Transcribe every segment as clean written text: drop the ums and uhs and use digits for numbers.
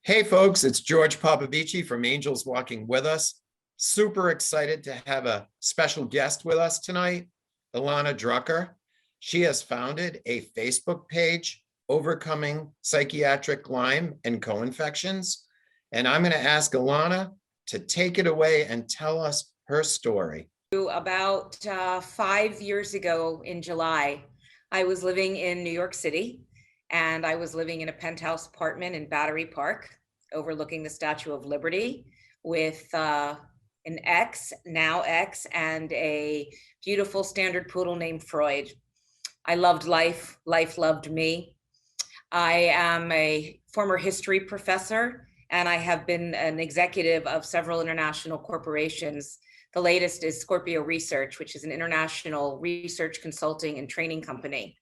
Hey folks, it's George Popovici from Angels Walking With Us. Super excited to have a special guest with us tonight, Ilana Drucker. She has founded a Facebook page, Overcoming Psychiatric Lyme and Co-Infections. And I'm going to ask Ilana to take it away and tell us her story. About 5 years ago in July, I was living in New York City, and I was living in a penthouse apartment in Battery Park, overlooking the Statue of Liberty, with an now ex, and a beautiful standard poodle named Freud. I loved life. Life loved me. I am a former history professor, and I have been an executive of several international corporations. The latest is Scorpio Research, which is an international research consulting and training company.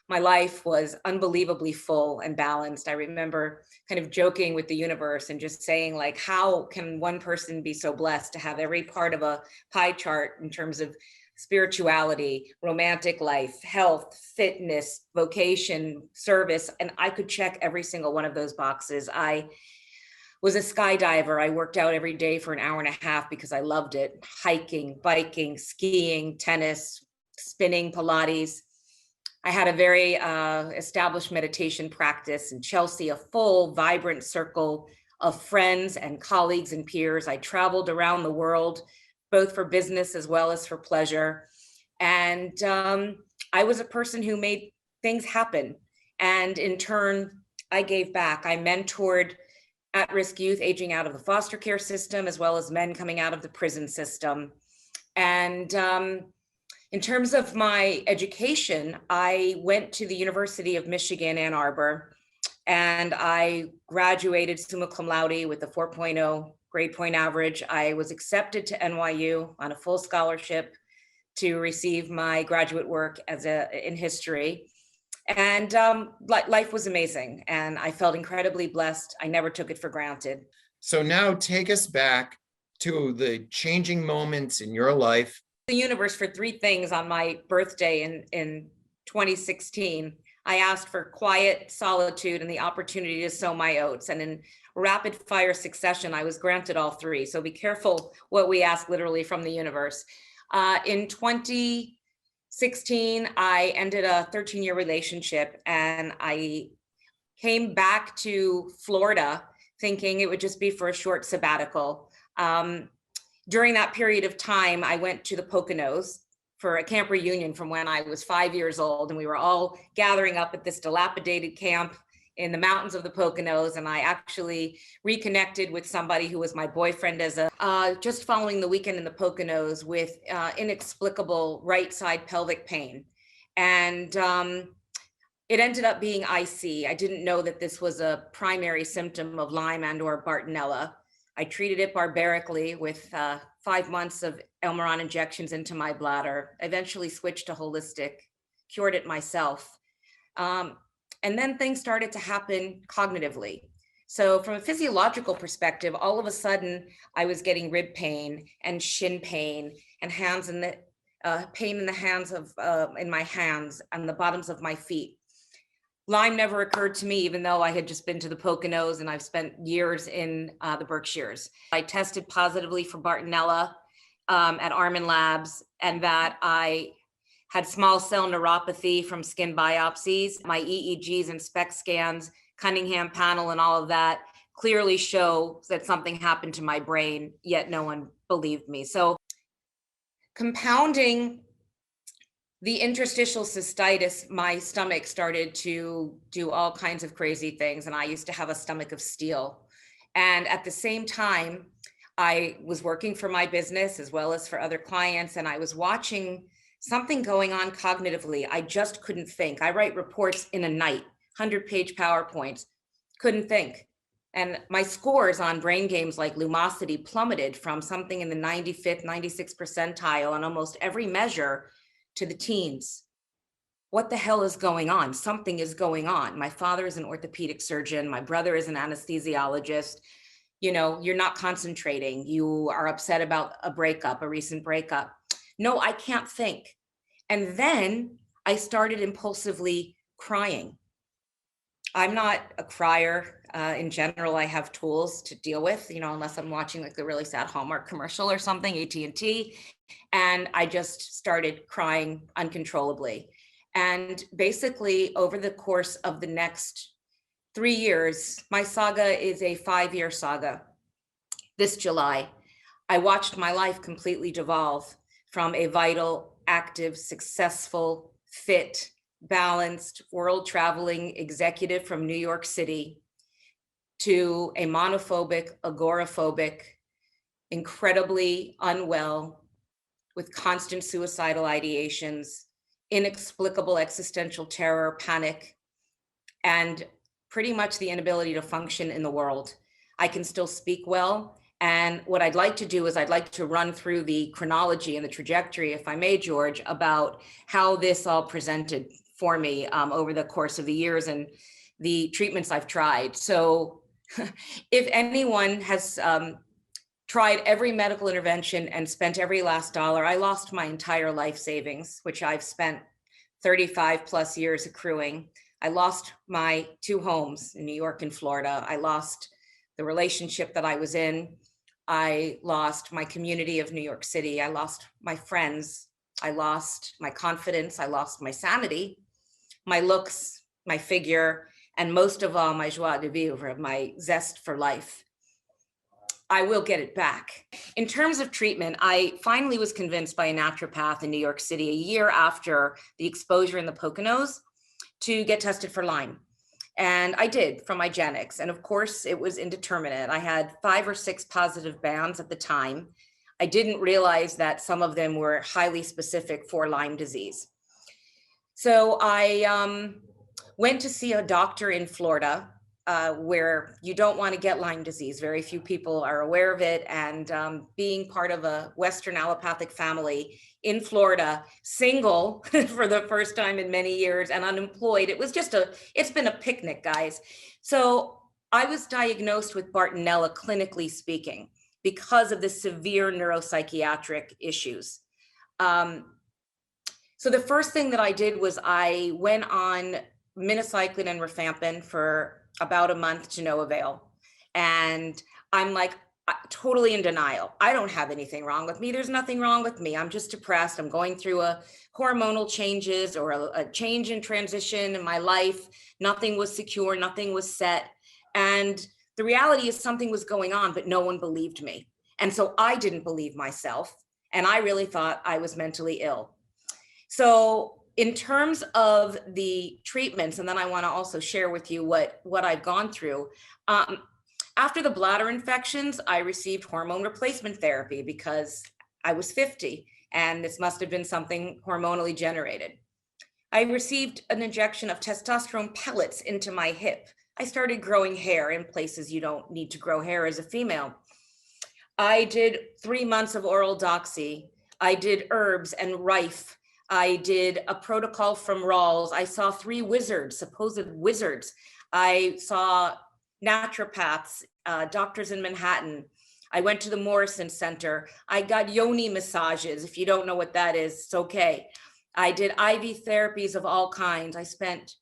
My life was unbelievably full and balanced. I remember kind of joking with the universe and just saying, like, how can one person be so blessed to have every part of a pie chart in terms of spirituality, romantic life, health, fitness, vocation, service, and I could check every single one of those boxes. I was a skydiver. I worked out every day for an hour and a half because I loved it. Hiking, biking, skiing, tennis, spinning, Pilates. I had a very established meditation practice in Chelsea, a full, vibrant circle of friends and colleagues and peers. I traveled around the world, both for business as well as for pleasure. And I was a person who made things happen. And in turn, I gave back. I mentored at-risk youth aging out of the foster care system, as well as men coming out of the prison system. And in terms of my education, I went to the University of Michigan, Ann Arbor, and I graduated summa cum laude with a 4.0 grade point average. I was accepted to NYU on a full scholarship to receive my graduate work in history. And life was amazing, and I felt incredibly blessed. I never took it for granted. So now take us back to the changing moments in your life. The universe for three things on my birthday in 2016. I asked for quiet, solitude, and the opportunity to sow my oats. And in rapid fire succession, I was granted all three. So be careful what we ask literally from the universe. In 2016, I ended a 13-year relationship, and I came back to Florida thinking it would just be for a short sabbatical. During that period of time, I went to the Poconos for a camp reunion from when I was 5 years old, and we were all gathering up at this dilapidated camp in the mountains of the Poconos, and I actually reconnected with somebody who was my boyfriend just following the weekend in the Poconos with inexplicable right side pelvic pain. And it ended up being IC. I didn't know that this was a primary symptom of Lyme and or Bartonella. I treated it barbarically with 5 months of Elmeron injections into my bladder, eventually switched to holistic, cured it myself. And then things started to happen cognitively. So from a physiological perspective, all of a sudden I was getting rib pain and shin pain and pain in the hands in my hands and the bottoms of my feet. Lyme never occurred to me, even though I had just been to the Poconos and I've spent years in the Berkshires. I tested positively for Bartonella at Armin Labs, and that I had small cell neuropathy from skin biopsies. My EEGs and SPECT scans, Cunningham panel, and all of that clearly show that something happened to my brain, yet no one believed me. So compounding the interstitial cystitis, my stomach started to do all kinds of crazy things, and I used to have a stomach of steel. And at the same time, I was working for my business as well as for other clients, and I was watching something going on cognitively. I just couldn't think. I write reports in a night, 100-page PowerPoints, couldn't think. And my scores on brain games like Lumosity plummeted from something in the 95th, 96th percentile on almost every measure to the teens. What the hell is going on? Something is going on. My father is an orthopedic surgeon. My brother is an anesthesiologist. You know, you're not concentrating. You are upset about a recent breakup. No, I can't think. And then I started impulsively crying. I'm not a crier. In general, I have tools to deal with, unless I'm watching like the really sad Hallmark commercial or something, AT&T, and I just started crying uncontrollably. And basically, over the course of the next 3 years, my saga is a 5-year saga. This July, I watched my life completely devolve from a vital, active, successful, fit, balanced, world traveling executive from New York City to a monophobic, agoraphobic, incredibly unwell, with constant suicidal ideations, inexplicable existential terror, panic, and pretty much the inability to function in the world. I can still speak well. And what I'd like to do is I'd like to run through the chronology and the trajectory, if I may, George, about how this all presented for me over the course of the years and the treatments I've tried. So if anyone has tried every medical intervention and spent every last dollar, I lost my entire life savings, which I've spent 35 plus years accruing. I lost my 2 homes in New York and Florida. I lost the relationship that I was in. I lost my community of New York City. I lost my friends. I lost my confidence. I lost my sanity, my looks, my figure, and most of all, my joie de vivre, my zest for life. I will get it back. In terms of treatment, I finally was convinced by a naturopath in New York City a year after the exposure in the Poconos to get tested for Lyme. And I did from IGeneX. And of course, it was indeterminate. I had 5 or 6 positive bands at the time. I didn't realize that some of them were highly specific for Lyme disease. So I went to see a doctor in Florida where you don't want to get Lyme disease. Very few people are aware of it. And being part of a Western allopathic family in Florida, single for the first time in many years and unemployed, it's been a picnic, guys. So I was diagnosed with Bartonella, clinically speaking, because of the severe neuropsychiatric issues. So the first thing that I did was I went on minocycline and rifampin for about a month to no avail. And I'm like totally in denial. I don't have anything wrong with me. There's nothing wrong with me. I'm just depressed. I'm going through a hormonal changes or a change in transition in my life. Nothing was secure. Nothing was set. And the reality is something was going on, but no one believed me. And so I didn't believe myself. And I really thought I was mentally ill. So in terms of the treatments, and then I want to also share with you what I've gone through. After the bladder infections, I received hormone replacement therapy because I was 50 and this must have been something hormonally generated. I received an injection of testosterone pellets into my hip. I started growing hair in places you don't need to grow hair as a female. I did 3 months of oral doxy. I did herbs and rife. I did a protocol from Rawls. I saw 3 wizards, supposed wizards. I saw naturopaths, doctors in Manhattan. I went to the Morrison Center. I got yoni massages. If you don't know what that is, it's okay. I did IV therapies of all kinds. I spent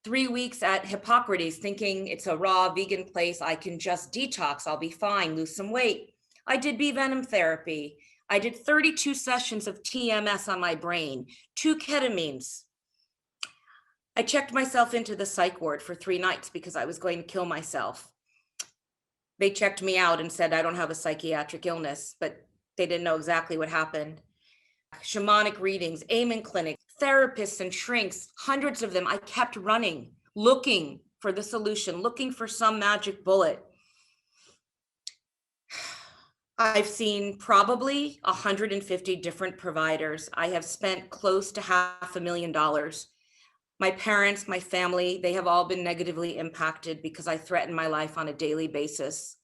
3 weeks at Hippocrates thinking it's a raw vegan place. I can just detox. I'll be fine, lose some weight. I did bee venom therapy. I did 32 sessions of TMS on my brain, 2 ketamines. I checked myself into the psych ward for 3 nights because I was going to kill myself. They checked me out and said, I don't have a psychiatric illness, but they didn't know exactly what happened. Shamanic readings, Amen clinic, therapists and shrinks, hundreds of them. I kept running, looking for the solution, looking for some magic bullet. I've seen probably 150 different providers. I have spent close to $500,000. My parents, my family, they have all been negatively impacted because I threaten my life on a daily basis.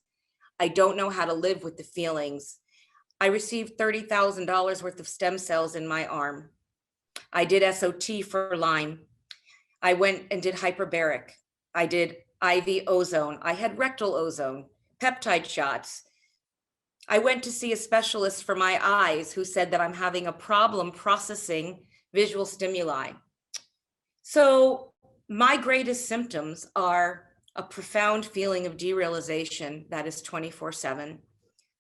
I don't know how to live with the feelings. I received $30,000 worth of stem cells in my arm. I did SOT for Lyme. I went and did hyperbaric. I did IV ozone. I had rectal ozone, peptide shots. I went to see a specialist for my eyes who said that I'm having a problem processing visual stimuli. So my greatest symptoms are a profound feeling of derealization that is 24/7,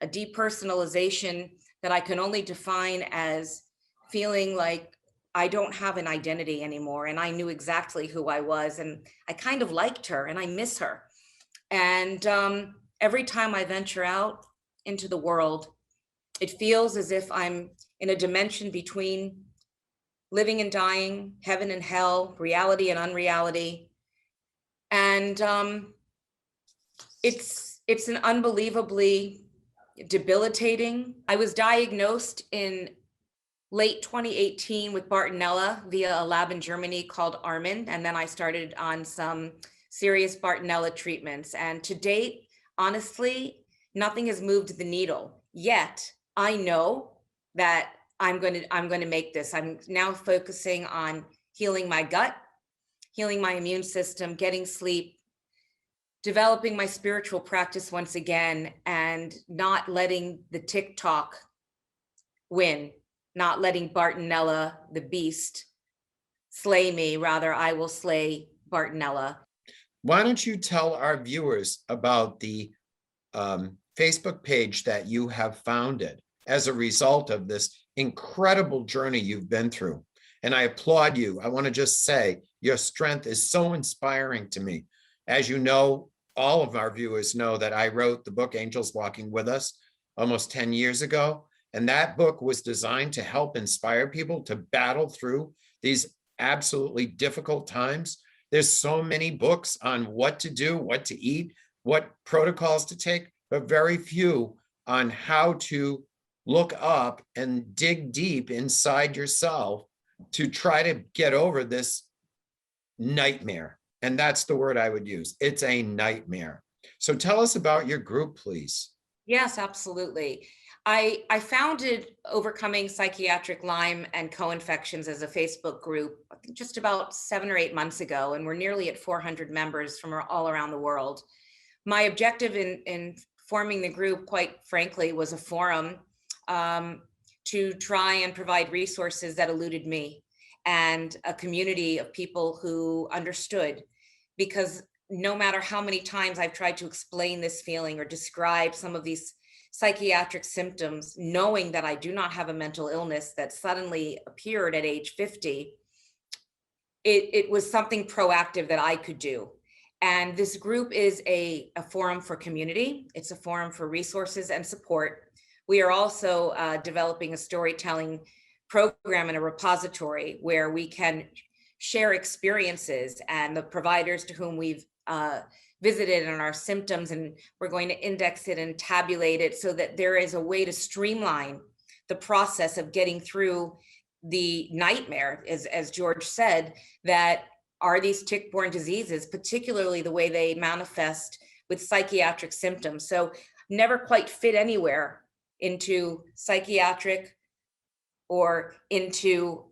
a depersonalization that I can only define as feeling like I don't have an identity anymore. And I knew exactly who I was. And I kind of liked her and I miss her. And every time I venture out into the world, it feels as if I'm in a dimension between living and dying, heaven and hell, reality and unreality. And it's an unbelievably debilitating. I was diagnosed in late 2018 with Bartonella via a lab in Germany called Armin. And then I started on some serious Bartonella treatments. And to date, honestly, nothing has moved the needle. Yet I know that I'm going to make this. I'm now focusing on healing my gut, healing my immune system, getting sleep, developing my spiritual practice once again, and not letting the TikTok win, not letting Bartonella, the beast, slay me. Rather, I will slay Bartonella. Why don't you tell our viewers about the Facebook page that you have founded as a result of this incredible journey you've been through? And I applaud you. I want to just say your strength is so inspiring to me. As you know, all of our viewers know that I wrote the book Angels Walking With Us almost 10 years ago. And that book was designed to help inspire people to battle through these absolutely difficult times. There's so many books on what to do, what to eat, what protocols to take, but very few on how to look up and dig deep inside yourself to try to get over this nightmare. And that's the word I would use. It's a nightmare. So tell us about your group, please. Yes, absolutely. I founded Overcoming Psychiatric Lyme and Co-Infections as a Facebook group just about 7 or 8 months ago, and we're nearly at 400 members from all around the world. My objective in forming the group, quite frankly, was a forum to try and provide resources that eluded me and a community of people who understood, because no matter how many times I've tried to explain this feeling or describe some of these psychiatric symptoms, knowing that I do not have a mental illness that suddenly appeared at age 50, it was something proactive that I could do. And this group is a forum for community. It's a forum for resources and support. We are also developing a storytelling program and a repository where we can share experiences and the providers to whom we've visited and our symptoms, and we're going to index it and tabulate it so that there is a way to streamline the process of getting through the nightmare, as George said, that are these tick-borne diseases, particularly the way they manifest with psychiatric symptoms. So never quite fit anywhere into psychiatric or into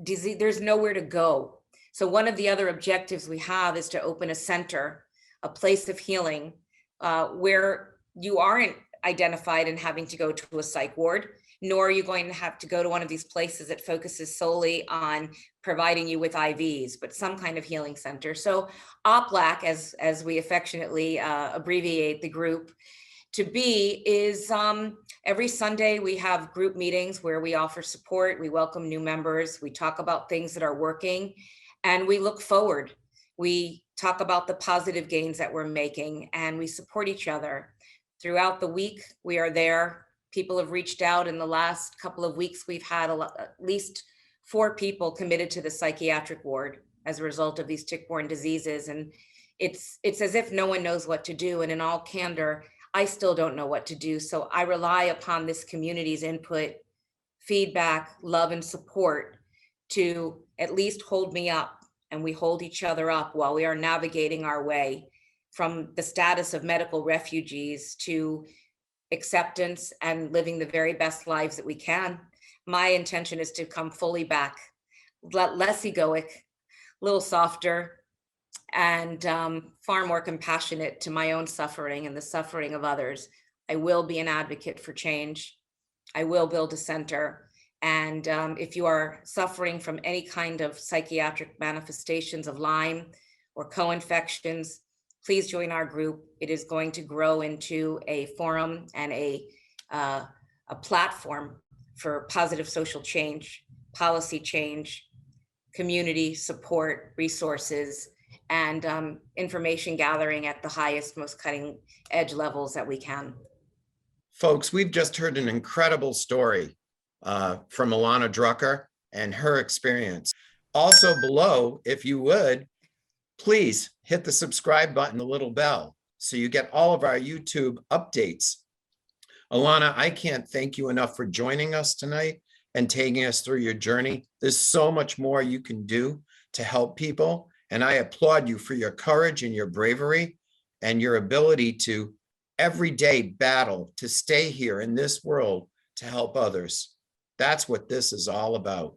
disease. There's nowhere to go. So one of the other objectives we have is to open a center, a place of healing, where you aren't identified and having to go to a psych ward, nor are you going to have to go to one of these places that focuses solely on providing you with IVs, but some kind of healing center. So OPLAC, as we affectionately abbreviate the group to be, is every Sunday we have group meetings where we offer support, we welcome new members, we talk about things that are working, and we look forward. We talk about the positive gains that we're making, and we support each other. Throughout the week, we are there. People have reached out. In the last couple of weeks, we've had at least 4 people committed to the psychiatric ward as a result of these tick-borne diseases. And it's as if no one knows what to do. And in all candor, I still don't know what to do. So I rely upon this community's input, feedback, love, and support to at least hold me up, and we hold each other up while we are navigating our way from the status of medical refugees to acceptance and living the very best lives that we can. My intention is to come fully back, less egoic, a little softer, and far more compassionate to my own suffering and the suffering of others. I will be an advocate for change. I will build a center, And if you are suffering from any kind of psychiatric manifestations of Lyme or co-infections, please join our group. It is going to grow into a forum and a platform for positive social change, policy change, community support, resources, and information gathering at the highest, most cutting edge levels that we can. Folks, we've just heard an incredible story from Ilana Drucker and her experience. Also below, if you would, please hit the subscribe button, the little bell, so you get all of our YouTube updates. Ilana, I can't thank you enough for joining us tonight and taking us through your journey. There's so much more you can do to help people, and I applaud you for your courage and your bravery and your ability to every day battle to stay here in this world to help others. That's what this is all about.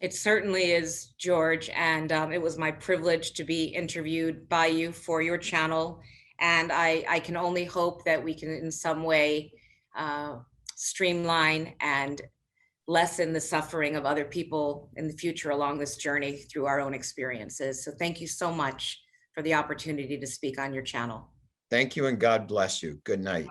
It certainly is, George, and it was my privilege to be interviewed by you for your channel, and I can only hope that we can in some way streamline and lessen the suffering of other people in the future along this journey through our own experiences. So thank you so much for the opportunity to speak on your channel. Thank you and God bless you. Good night.